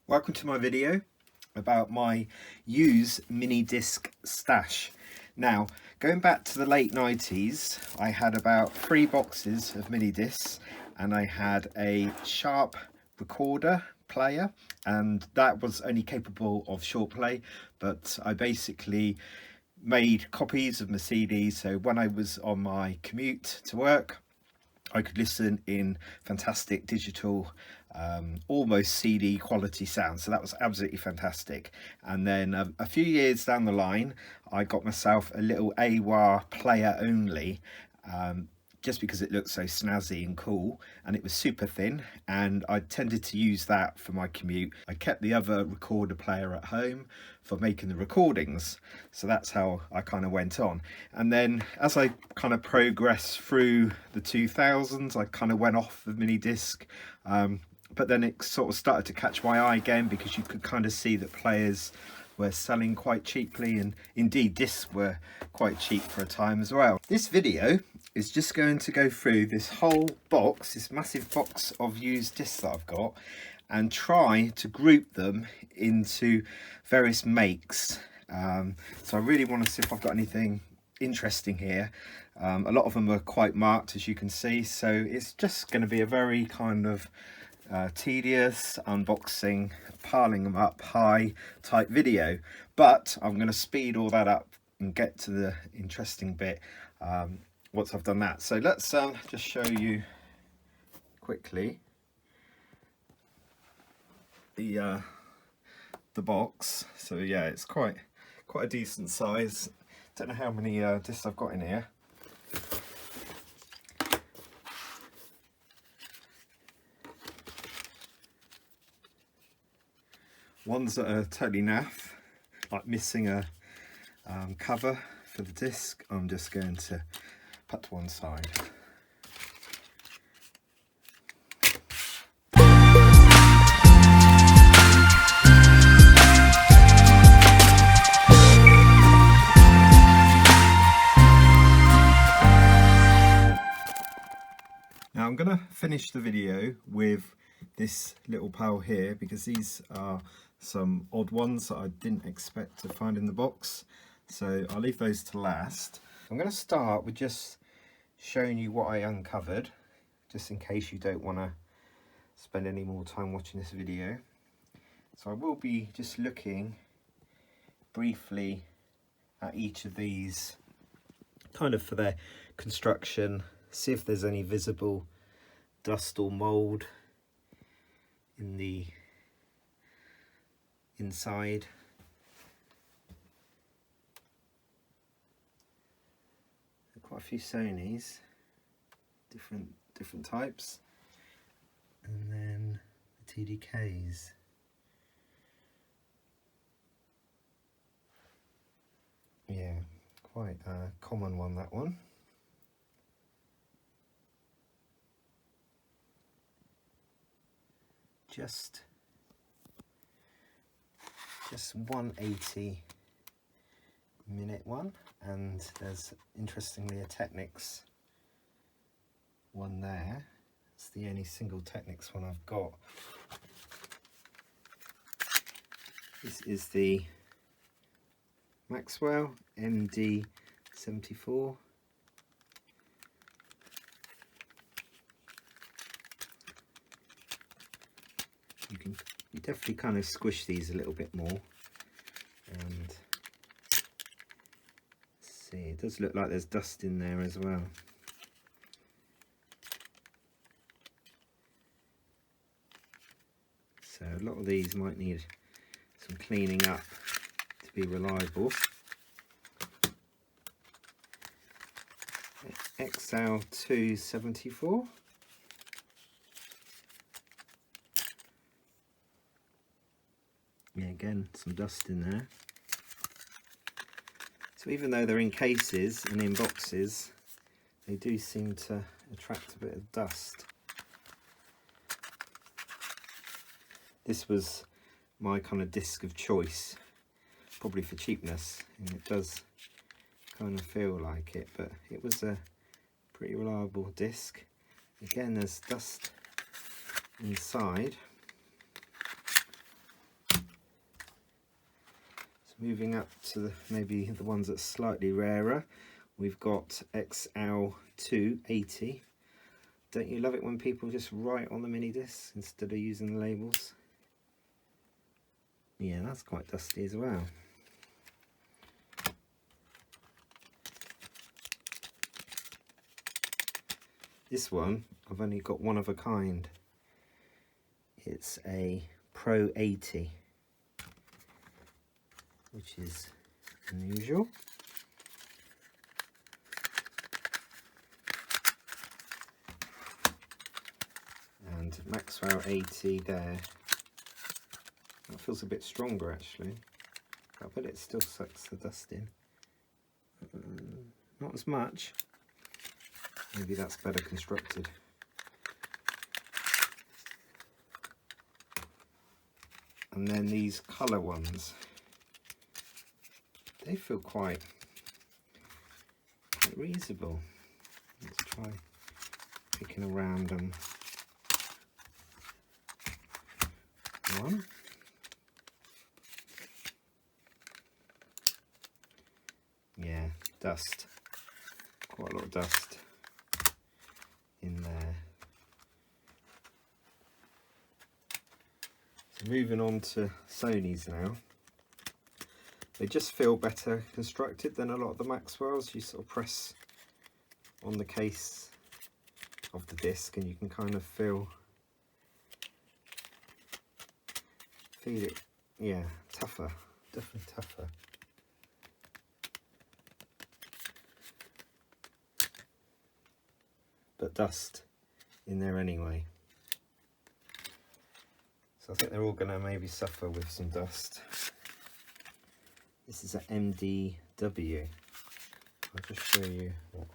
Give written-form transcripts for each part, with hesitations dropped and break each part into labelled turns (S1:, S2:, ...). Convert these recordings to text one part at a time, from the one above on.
S1: Welcome to my video about my used mini disc stash. Now, going back to the late 90s, I had about 3 boxes of mini discs and I had a Sharp recorder player, and that was only capable of short play, but I basically made copies of my CDs, so when I was on my commute to work I could listen in fantastic digital, almost CD quality sound. So that was absolutely fantastic. And then a few years down the line, I got myself a little AWA player only, just because it looked so snazzy and cool, and it was super thin, and I tended to use that for my commute. I kept the other recorder player at home for making the recordings, so that's how I kind of went on. And then as I kind of progressed through the 2000s, I kind of went off the mini disc, but then it sort of started to catch my eye again, because you could kind of see that players were selling quite cheaply, and indeed discs were quite cheap for a time as well. This video is just going to go through this whole box, this massive box of used discs that I've got, and try to group them into various makes. So I really want to see if I've got anything interesting here. A lot of them are quite marked, as you can see, so it's just going to be a very kind of tedious unboxing, piling them up high type video, but I'm going to speed all that up and get to the interesting bit once I've done that. So let's just show you quickly the box. So yeah, it's quite a decent size. Don't know how many discs I've got in here. Ones that are totally naff, like missing a cover for the disc, I'm just going to put to one side. Now I'm going to finish the video with this little pile here, because these are some odd ones that I didn't expect to find in the box, so I'll leave those to last. I'm going to start with just showing you what I uncovered, just in case you don't want to spend any more time watching this video. So I will be just looking briefly at each of these, kind of for their construction, see if there's any visible dust or mold in the inside. Quite a few Sonys, different types, and then the TDKs. Yeah, quite a common one, that one. Just 180 minute one, and there's interestingly a Technics one there. It's the only single Technics one I've got. This is the Maxwell MD74. You definitely kind of squish these a little bit more, and see, it does look like there's dust in there as well. So a lot of these might need some cleaning up to be reliable. XL274. Yeah, again, some dust in there. So even though they're in cases and in boxes, they do seem to attract a bit of dust. This was my kind of disc of choice, probably for cheapness, and it does kind of feel like it, but it was a pretty reliable disc. Again, there's dust inside. moving up to maybe the ones that's slightly rarer, we've got XL280. Don't you love it when people just write on the mini discs instead of using the labels? Yeah, that's quite dusty as well. This one, I've only got one of a kind. It's a Pro 80, which is unusual. And Maxwell 80 there. That feels a bit stronger actually. I bet it still sucks the dust in. Not as much. Maybe that's better constructed. And then these colour ones, they feel quite reasonable. Let's try picking a random one. Yeah, dust. Quite a lot of dust in there. So moving on to Sony's now. They just feel better constructed than a lot of the Maxwells. You sort of press on the case of the disc and you can kind of feel it. Yeah, tougher, definitely tougher. But dust in there anyway. So I think they're all going to maybe suffer with some dust. This is an MDW. I'll just show you what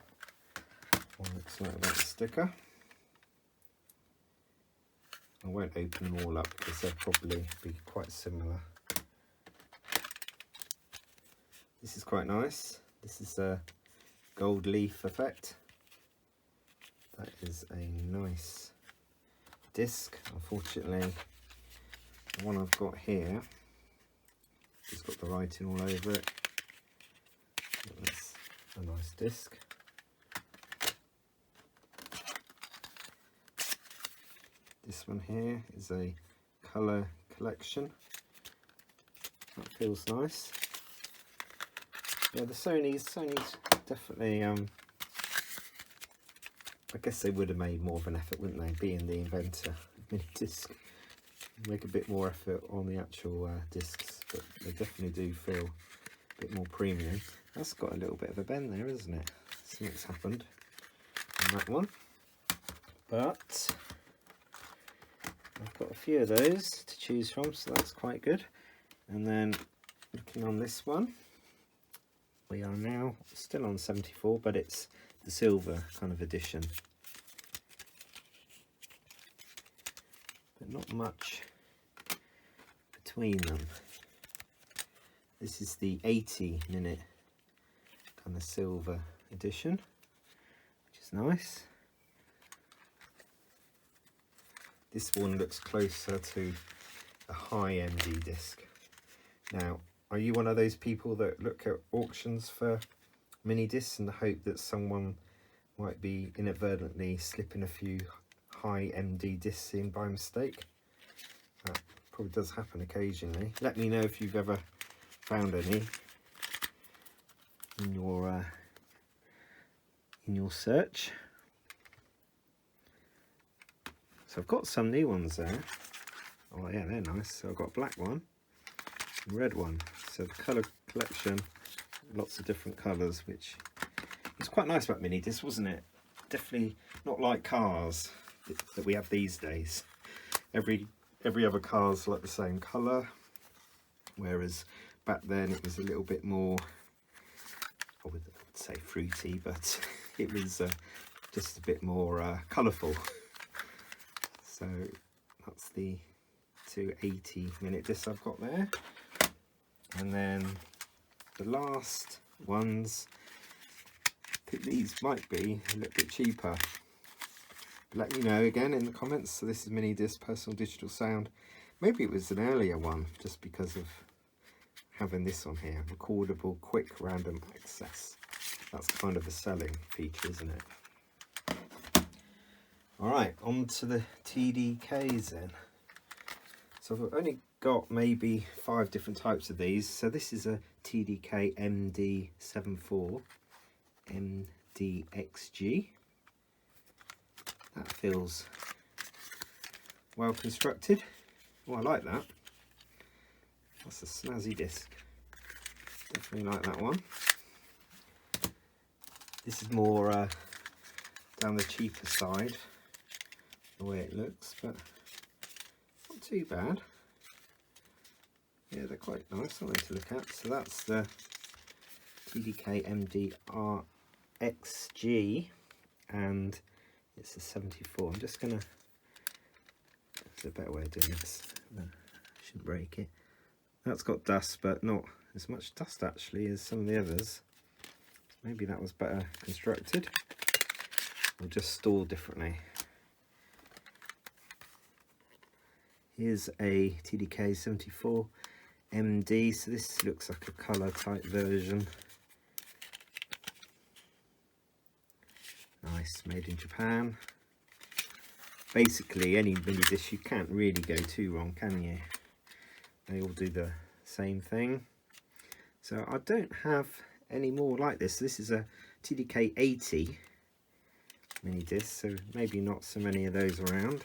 S1: one looks like that sticker. I won't open them all up because they'll probably be quite similar. This is quite nice. This is a gold leaf effect. That is a nice disc. Unfortunately, the one I've got here, it's got the writing all over it. That's a nice disc. This one here is a colour collection. That feels nice. Yeah, the Sony's definitely, I guess they would have made more of an effort, wouldn't they, being the inventor of mini disc. Make a bit more effort on the actual discs, but they definitely do feel a bit more premium. That's got a little bit of a bend there, isn't it? Something's happened on that one. But I've got a few of those to choose from, so that's quite good. And then looking on this one, we are now still on 74, but it's the silver kind of edition. But not much between them. This is the 80-minute kind of silver edition, which is nice. This one looks closer to a high MD disc. Now, are you one of those people that look at auctions for mini discs in the hope that someone might be inadvertently slipping a few high MD discs in by mistake? That probably does happen occasionally. Let me know if you've ever found any in your search. So I've got some new ones there. Oh yeah, they're nice. So I've got a black one, and red one. So the colour collection, lots of different colours, which is quite nice about mini discs, wasn't it? Definitely not like cars that we have these days. Every other car's like the same colour, whereas back then it was a little bit more, I would say fruity, but it was just a bit more colourful. So that's the 280-minute discs I've got there. And then the last ones, I think these might be a little bit cheaper. But let me know again in the comments. So this is Mini Disc Personal Digital Sound. Maybe it was an earlier one, just because of having this on here, recordable quick random access. That's kind of a selling feature, isn't it? Alright, on to the TDKs then. So I've only got maybe 5 different types of these. So this is a TDK MD74 MDXG. That feels well constructed. Oh, I like that. That's a snazzy disc. Definitely like that one. This is more down the cheaper side, the way it looks, but not too bad. Yeah, they're quite nice, aren't they, to look at? So that's the TDK MDRXG, and it's a 74. I'm just gonna, there's a better way of doing this. No, shouldn't break it. That's got dust, but not as much dust actually as some of the others. Maybe that was better constructed, or just stored differently. Here's a TDK 74 MD, so this looks like a colour type version. Nice, made in Japan. Basically any mini disc, you can't really go too wrong, can you? They all do the same thing. So I don't have any more like this. This is a TDK 80 mini disc, so maybe not so many of those around.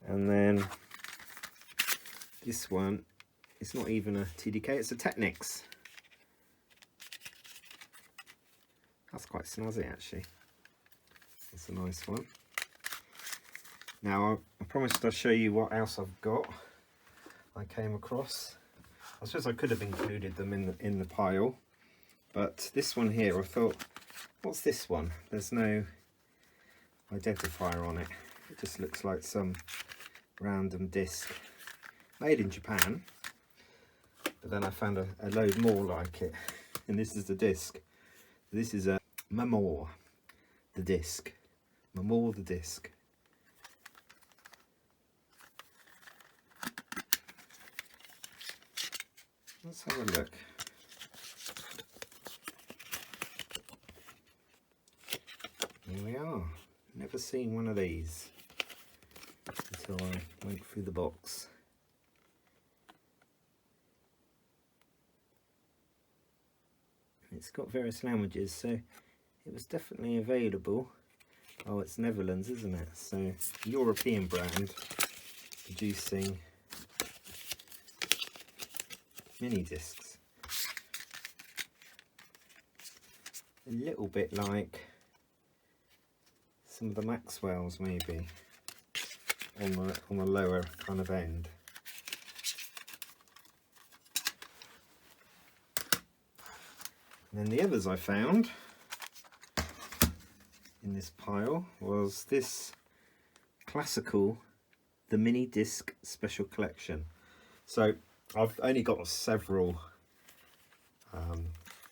S1: And then this one, it's not even a TDK, it's a Technics. That's quite snazzy actually. That's a nice one. Now I promised I'd show you what else I've got. I came across. I suppose I could have included them in the pile, but this one here, I thought, what's this one? There's no identifier on it. It just looks like some random disc made in Japan. But then I found a load more like it, and this is the disc. This is a Mamor, the disc. Mamor the disc. Let's have a look. Here we are. Never seen one of these until I went through the box. It's got various languages, so it was definitely available. Oh, it's Netherlands, isn't it? So European brand producing mini discs. A little bit like some of the Maxwells, maybe on the lower kind of end. And then the others I found in this pile was this classical, the mini disc special collection. So I've only got several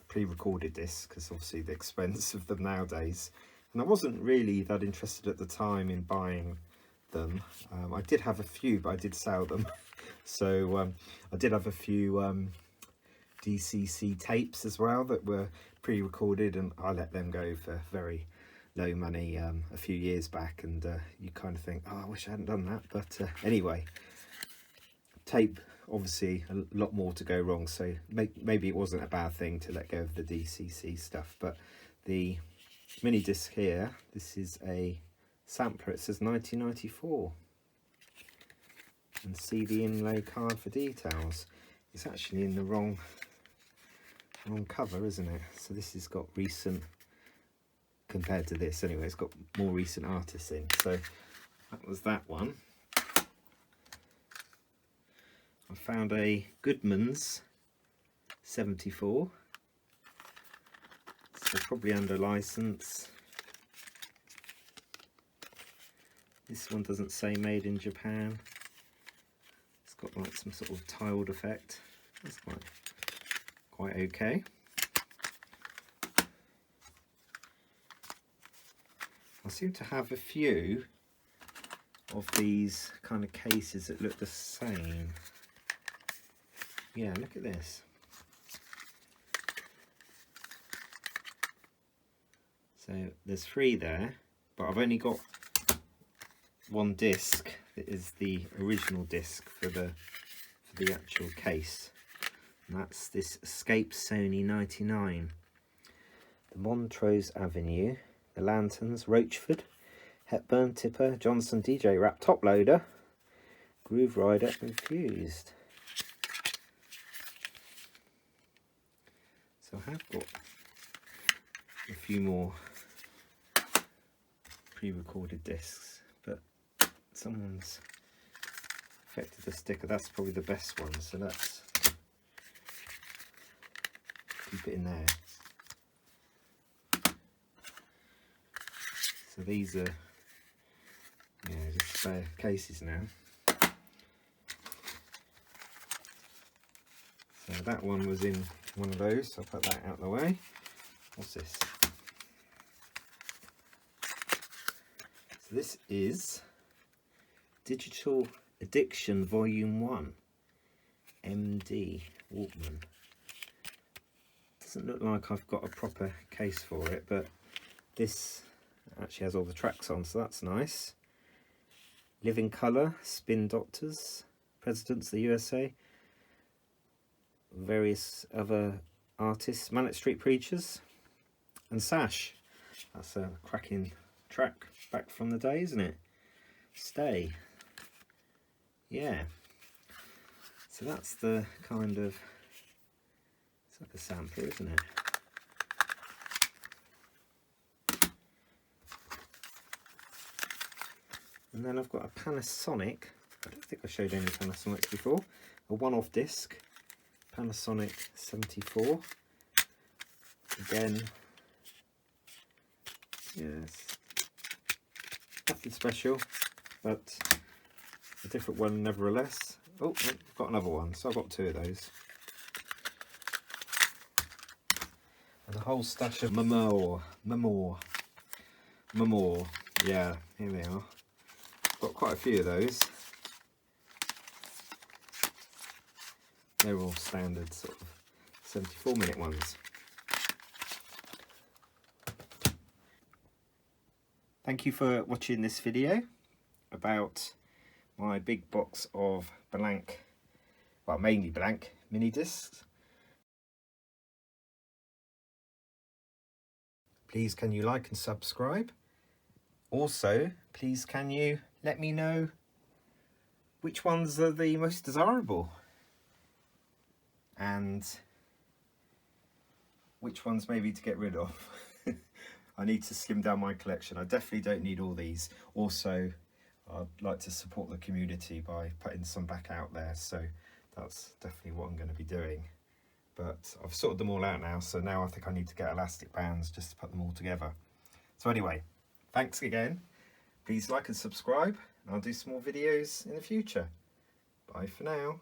S1: pre-recorded discs because obviously the expense of them nowadays, and I wasn't really that interested at the time in buying them. I did have a few, but I did sell them. So I did have a few DCC tapes as well that were pre-recorded, and I let them go for very low money a few years back, and you kind of think, oh, I wish I hadn't done that. But anyway, tape, obviously a lot more to go wrong, so maybe it wasn't a bad thing to let go of the DCC stuff. But the mini disc here, this is a sampler. It says 1994, and see the inlay card for details. It's actually in the wrong cover, isn't it? So this has got recent, compared to this anyway, it's got more recent artists in. So that was that one. I found a Goodman's 74, so probably under license. This one doesn't say made in Japan. It's got like some sort of tiled effect. That's quite okay. I seem to have a few of these kind of cases that look the same. yeah, look at this. So there's 3 there, but I've only got 1 disc that is the original disc for the actual case, and that's this Escape Sony 99. The Montrose Avenue, the Lanterns, Roachford, Hepburn, Tipper, Johnson, DJ Rap, Top Loader, Groove Rider and Fused. So I have got a few more pre-recorded discs, but someone's affected the sticker. That's probably the best one, so let's keep it in there. So these are, yeah, just spare cases now. So that one was in one of those, so I'll put that out of the way. What's this? So this is Digital Addiction Volume 1, MD Walkman. Doesn't look like I've got a proper case for it, but this actually has all the tracks on, so that's nice. Living Colour, Spin Doctors, Presidents of the USA, various other artists, Manic Street Preachers, and Sash. That's a cracking track back from the day, isn't it? Stay. Yeah. So that's the kind of, it's like a sampler, isn't it? And then I've got a Panasonic, I don't think I showed any Panasonics before, a one-off disc, Panasonic 74. Again, yes, nothing special, but a different one nevertheless. Oh, I've got another one, so I've got 2 of those. There's a whole stash of Memoir. Yeah, here they are. Got quite a few of those. They're all standard sort of 74-minute ones. Thank you for watching this video about my big box of blank, well, mainly blank mini discs. Please can you like and subscribe? Also, please can you let me know which ones are the most desirable and which ones maybe to get rid of. I need to slim down my collection. I definitely don't need all these. Also, I'd like to support the community by putting some back out there, so that's definitely what I'm going to be doing. But I've sorted them all out now, so now I think I need to get elastic bands just to put them all together. So anyway, thanks again. Please like and subscribe, and I'll do some more videos in the future. Bye for now.